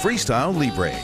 Freestyle Libre.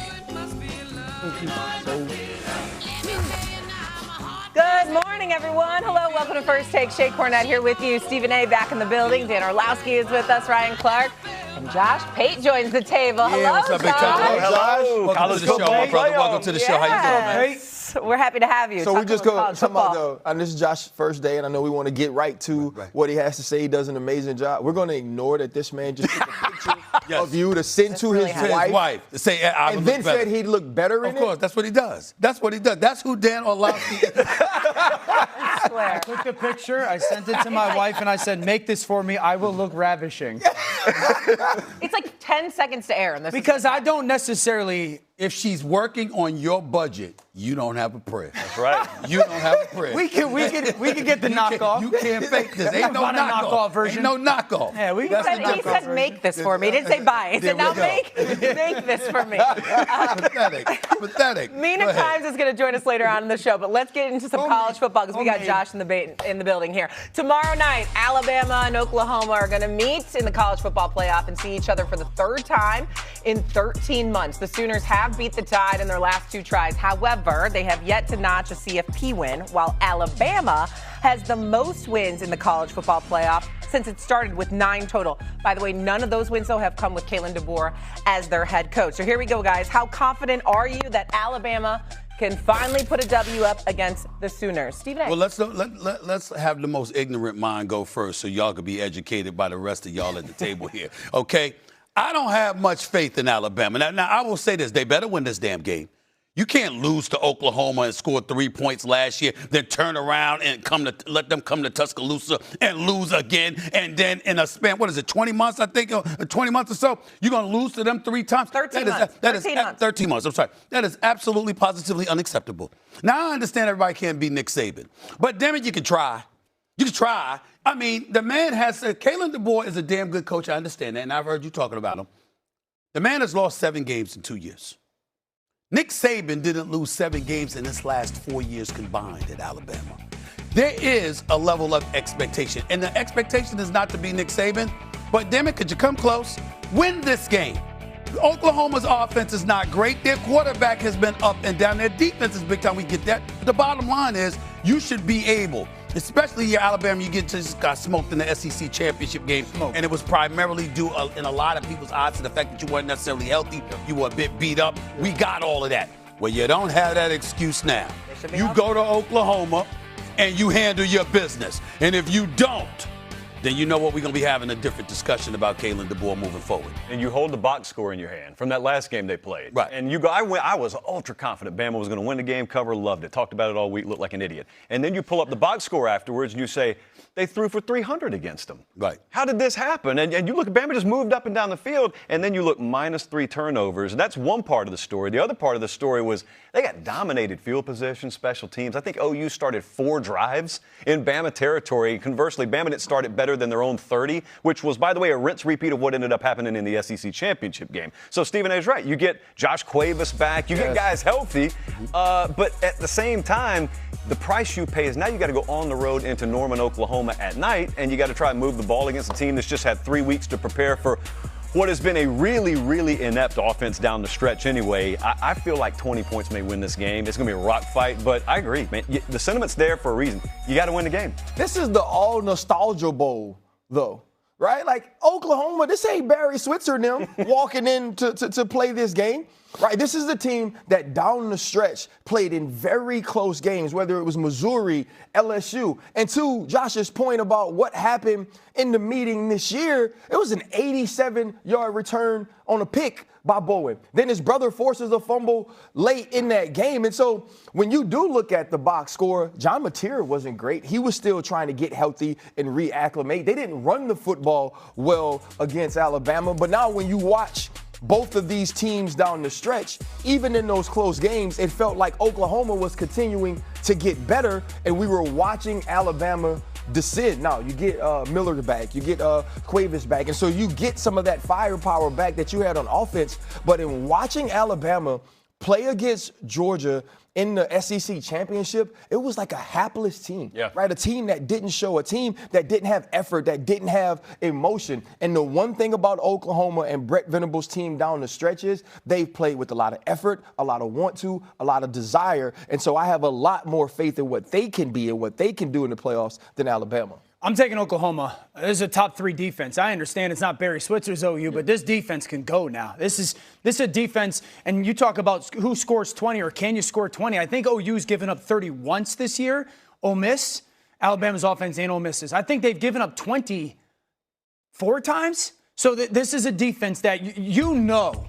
Good morning, everyone. Hello, welcome to First Take. Shay Cornett here with you. Stephen A. back in the building. Dan Orlowski is with us. Ryan Clark. And Josh Pate joins the table. Yeah, hello, what's up, Big Josh. Hello, Josh. Welcome to the show, my brother. Welcome to the show. How you doing, man? Yes. We're happy to have you. So we just go college talking football. about and this is Josh's first day, and I know we want to get right to what he has to say. He does an amazing job. We're going to ignore that this man just took a picture of you to send to really his happened. wife, To say, I and would then look better. said he'd look better in Of course, that's what he does. That's what he does. That's who Dan Orlowski is. I swear. I took the picture, I sent it to my wife, and I said, make this for me. I will look ravishing. It's like 10 seconds to air. And this Because I don't necessarily... If she's working on your budget, you don't have a prayer. That's right. You don't have a prayer. We can get the knockoff. You can't fake this. Ain't no Find a knockoff version. Ain't no knockoff. Yeah, we He got said, the he knockoff said make this for me. He didn't say buy. He There said, we now go. make this for me. Pathetic. Pathetic. Mina Go ahead. Kimes is going to join us later on in the show, but let's get into some college football because we got Josh in the building here. Tomorrow night, Alabama and Oklahoma are going to meet in the college football playoff and see each other for the third time in 13 months. The Sooners have beat the Tide in their last two tries. However, they have yet to notch a CFP win, while Alabama has the most wins in the college football playoff since it started with 9 total. By the way, none of those wins, though, have come with Kalen DeBoer as their head coach. So here we go, guys. How confident are you that Alabama can finally put a W up against the Sooners? Stephen A. Well, let's have the most ignorant mind go first so y'all can be educated by the rest of y'all at the table here, okay? I don't have much faith in Alabama. Now, I will say this. They better win this damn game. You can't lose to Oklahoma and score 3 points last year, then turn around and let them come to Tuscaloosa and lose again. And then in a span, 20 months, I think, 20 months or so, you're going to lose to them 3 times? 13 months. 13 months, I'm sorry. That is absolutely, positively unacceptable. Now, I understand everybody can't be Nick Saban. But damn it, you can try. You can try. I mean, the man Kalen DeBoer is a damn good coach. I understand that, and I've heard you talking about him. The man has lost 7 games in 2 years. Nick Saban didn't lose 7 games in his last 4 years combined at Alabama. There is a level of expectation, and the expectation is not to be Nick Saban, but damn it, could you come close? Win this game. Oklahoma's offense is not great. Their quarterback has been up and down. Their defense is big time. We get that. But the bottom line is you should be able, especially here Alabama, you just got smoked in the SEC championship game, and it was primarily due in a lot of people's eyes to the fact that you weren't necessarily healthy. You were a bit beat up. We got all of that. Well, you don't have that excuse now. You go to Oklahoma and you handle your business. And if you don't, then you know what, we're going to be having a different discussion about Kalen DeBoer moving forward. And you hold the box score in your hand from that last game they played. Right. And you go, I was ultra confident Bama was going to win the game, cover, loved it, talked about it all week, looked like an idiot. And then you pull up the box score afterwards and you say, they threw for 300 against them. Right. How did this happen? And you look at Bama just moved up and down the field, and then you look -3 turnovers. That's one part of the story. The other part of the story was they got dominated field position, special teams. I think OU started 4 drives in Bama territory. Conversely, Bama didn't start it better than their own 30, which was, by the way, a rinse repeat of what ended up happening in the SEC championship game. So Stephen A. is right. You get Josh Cuevas back. You get guys healthy. But at the same time, the price you pay is now you got to go on the road into Norman, Oklahoma at night, and you got to try and move the ball against a team that's just had 3 weeks to prepare for what has been a really, really inept offense down the stretch anyway. I feel like 20 points may win this game. It's going to be a rock fight, but I agree, man. The sentiment's there for a reason. You got to win the game. This is the all nostalgia bowl, though, right? Like Oklahoma, this ain't Barry Switzer and them walking in to play this game. Right, this is the team that down the stretch played in very close games, whether it was Missouri, LSU. And to Josh's point about what happened in the meeting this year, it was an 87-yard return on a pick by Bowen. Then his brother forces a fumble late in that game. And so when you do look at the box score, John Mateer wasn't great. He was still trying to get healthy and reacclimate. They didn't run the football well against Alabama. But now when you watch both of these teams down the stretch, even in those close games, it felt like Oklahoma was continuing to get better, and we were watching Alabama descend. Now, you get Miller back, you get Cuevas back, and so you get some of that firepower back that you had on offense. But in watching Alabama play against Georgia in the SEC championship, it was like a hapless team, right? A team that didn't show, a team that didn't have effort, that didn't have emotion. And the one thing about Oklahoma and Brett Venables' team down the stretch is they've played with a lot of effort, a lot of want to, a lot of desire. And so I have a lot more faith in what they can be and what they can do in the playoffs than Alabama. I'm taking Oklahoma. This is a top 3 defense. I understand it's not Barry Switzer's OU, but this defense can go now. This is a defense, and you talk about who scores 20 or can you score 20. I think OU's given up 30 once this year. Ole Miss, Alabama's offense and Ole Miss's. I think they've given up 20 4 times. So this is a defense that you know,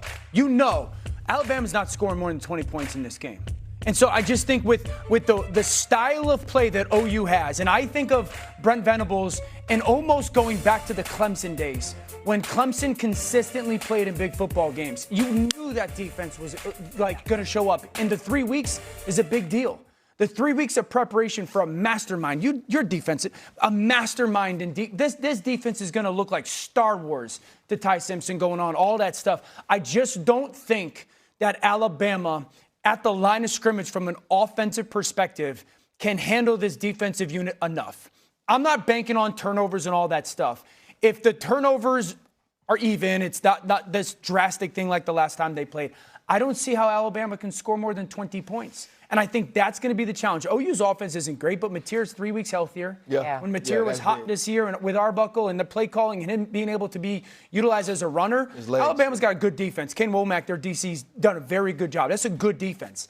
Alabama's not scoring more than 20 points in this game. And so I just think with the style of play that OU has, and I think of Brent Venables and almost going back to the Clemson days, when Clemson consistently played in big football games, you knew that defense was like going to show up. And the 3 weeks is a big deal. The 3 weeks of preparation for a mastermind, your defense, a mastermind. This defense is going to look like Star Wars to Ty Simpson going on, all that stuff. I just don't think that Alabama at the line of scrimmage from an offensive perspective can handle this defensive unit enough. I'm not banking on turnovers and all that stuff. If the turnovers are even, it's not this drastic thing like the last time they played, I don't see how Alabama can score more than 20 points. And I think that's going to be the challenge. OU's offense isn't great, but Mateer's 3 weeks healthier. Yeah. When Mateer was hot this year and with Arbuckle and the play calling and him being able to be utilized as a runner, Alabama's got a good defense. Ken Womack, their DC's done a very good job. That's a good defense.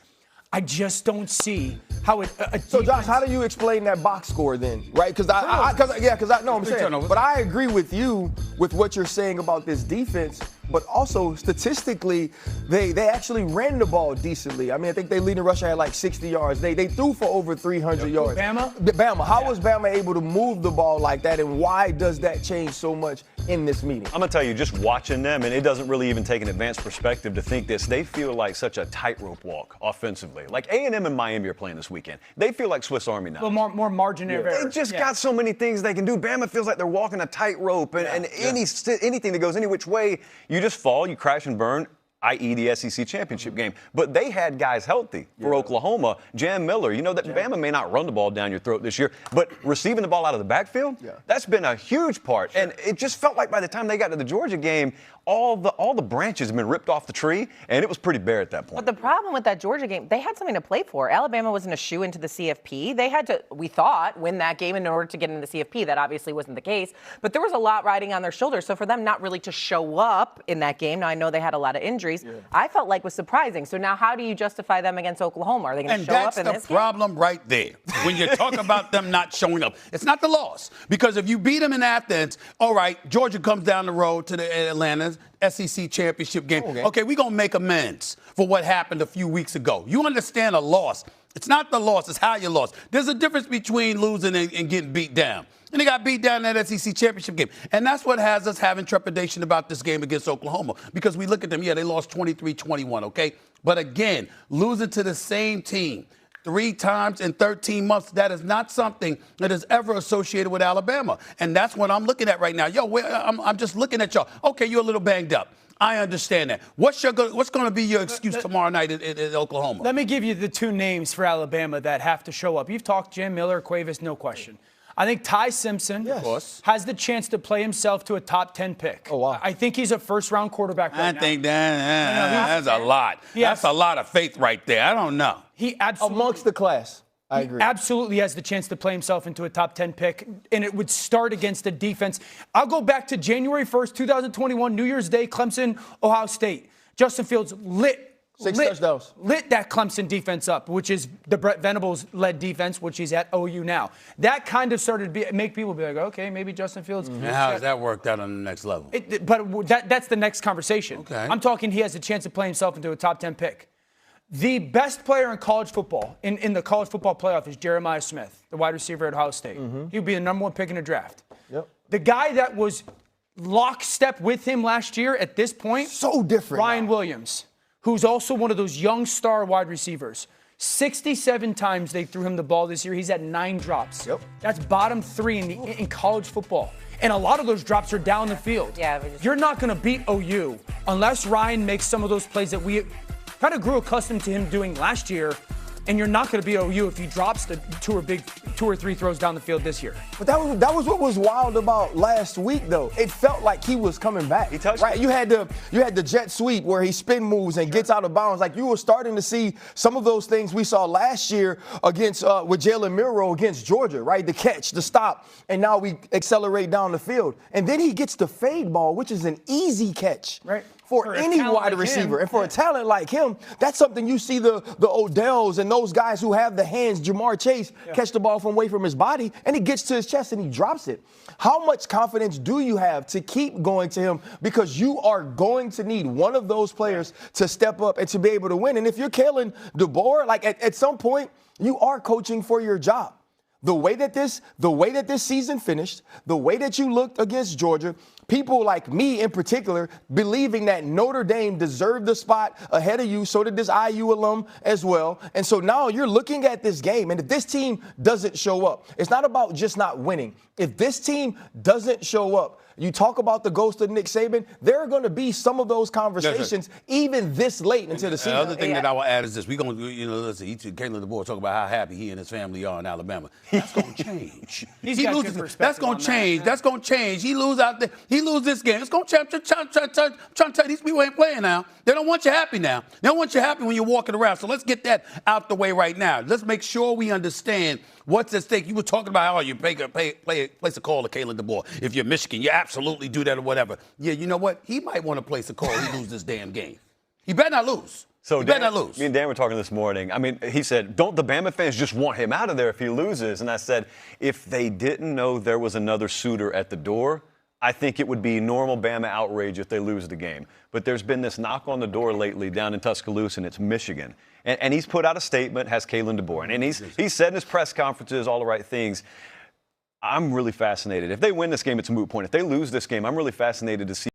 I just don't see how it. So, Josh, how do you explain that box score then? Right? Because I'm saying, but I agree with you with what you're saying about this defense. But also, statistically, they actually ran the ball decently. I mean, I think they lead in rushing at like 60 yards. They threw for over 300 yards. Bama? How was Bama able to move the ball like that, and why does that change so much in this meeting? I'm going to tell you, just watching them, and it doesn't really even take an advanced perspective to think this, they feel like such a tightrope walk offensively. Like A&M and Miami are playing this weekend. They feel like Swiss Army now. A little more margin of error. They just got so many things they can do. Bama feels like they're walking a tightrope, and anything that goes any which way, you just fall, you crash and burn, i.e. the SEC championship game. But they had guys healthy for Oklahoma. Jam Miller, you know that Bama may not run the ball down your throat this year, but receiving the ball out of the backfield, that's been a huge part. And it just felt like by the time they got to the Georgia game, all the branches have been ripped off the tree, and it was pretty bare at that point. But the problem with that Georgia game, they had something to play for. Alabama wasn't a shoe into the CFP. They had to, we thought, win that game in order to get into the CFP. That obviously wasn't the case. But there was a lot riding on their shoulders. So for them not really to show up in that game, now I know they had a lot of injuries, I felt like was surprising. So now how do you justify them against Oklahoma? Are they going to show up in this game? And that's the problem right there. When you talk about them not showing up, it's not the loss. Because if you beat them in Athens, all right, Georgia comes down the road to the Atlanta SEC championship game. Okay, we're going to make amends for what happened a few weeks ago. You understand a loss. It's not the loss, it's how you lost. There's a difference between losing and getting beat down. And they got beat down in that SEC championship game. And that's what has us having trepidation about this game against Oklahoma. Because we look at them, they lost 23-21, okay? But again, losing to the same team 3 times in 13 months, that is not something that is ever associated with Alabama. And that's what I'm looking at right now. I'm just looking at y'all. Okay, you're a little banged up. I understand that. What's going to be your excuse tomorrow night in Oklahoma? Let me give you the 2 names for Alabama that have to show up. You've talked Jam Miller, Cuevas, no question. I think Ty Simpson has the chance to play himself to a top 10 pick. Oh, wow. I think he's a first-round quarterback right now. I think that's a lot. That's a lot of faith right there. I don't know. He absolutely, amongst the class, I agree. He absolutely has the chance to play himself into a top 10 pick, and it would start against a defense. I'll go back to January 1st, 2021, New Year's Day, Clemson, Ohio State. Justin Fields lit 6 touchdowns. Lit that Clemson defense up, which is the Brett Venables-led defense, which he's at OU now. That kind of started to make people be like, okay, maybe Justin Fields. And how has that worked out on the next level? But that's the next conversation. Okay. I'm talking he has a chance to play himself into a top 10 pick. The best player in college football, in the college football playoff, is Jeremiah Smith, the wide receiver at Ohio State. He would be the number 1 pick in the draft. The guy that was lockstep with him last year at this point, so different. Ryan Williams, who's also one of those young star wide receivers. 67 times they threw him the ball this year. He's at 9 drops. That's bottom 3 in college football. And a lot of those drops are down the field. You're not going to beat OU unless Ryan makes some of those plays that kind of grew accustomed to him doing last year. And you're not going to beat OU if he drops the two or three throws down the field this year. But that was what was wild about last week, though. It felt like he was coming back. He touched right. it. You had the jet sweep where he spin moves and gets out of bounds. Like you were starting to see some of those things we saw last year against with Jalen Milroe against Georgia. Right, the catch, the stop, and now we accelerate down the fild. And then he gets the fade ball, which is an easy catch. Right. For any wide receiver. And for a talent like him, that's something you see the Odells and those guys who have the hands, Jamar Chase, catch the ball from away from his body, and he gets to his chest and he drops it. How much confidence do you have to keep going to him? Because you are going to need one of those players to step up and to be able to win. And if you're Kalen DeBoer, like at some point, you are coaching for your job. The way that this season finished, the way that you looked against Georgia, people like me in particular believing that Notre Dame deserved the spot ahead of you, so did this IU alum as well. And so now you're looking at this game, and if this team doesn't show up, it's not about just not winning. If this team doesn't show up, you talk about the ghost of Nick Saban, there are going to be some of those conversations even this late into the season. The other thing that I will add is this. We're going to, listen, Kalen DeBoer talk about how happy he and his family are in Alabama. That's going to change. That's going to change. That's going to change. He lose out there. He lose this game. It's going to change. Trying to tell you, these people ain't playing now. They don't want you happy now. They don't want you happy when you're walking around. So let's get that out the way right now. Let's make sure we understand what's at stake. You were talking about how you place a call to Kalen DeBoer. If you're Michigan, you absolutely do that or whatever. Yeah, you know what? He might want to place a call. He lose this damn game. He better not lose. So he better not lose. Me and Dan were talking this morning. I mean, he said, don't the Bama fans just want him out of there if he loses? And I said, if they didn't know there was another suitor at the door, I think it would be normal Bama outrage if they lose the game. But there's been this knock on the door lately down in Tuscaloosa, and it's Michigan. And he's put out a statement, has Kalen DeBoer. And he's said in his press conferences all the right things. I'm really fascinated. If they win this game, it's a moot point. If they lose this game, I'm really fascinated to see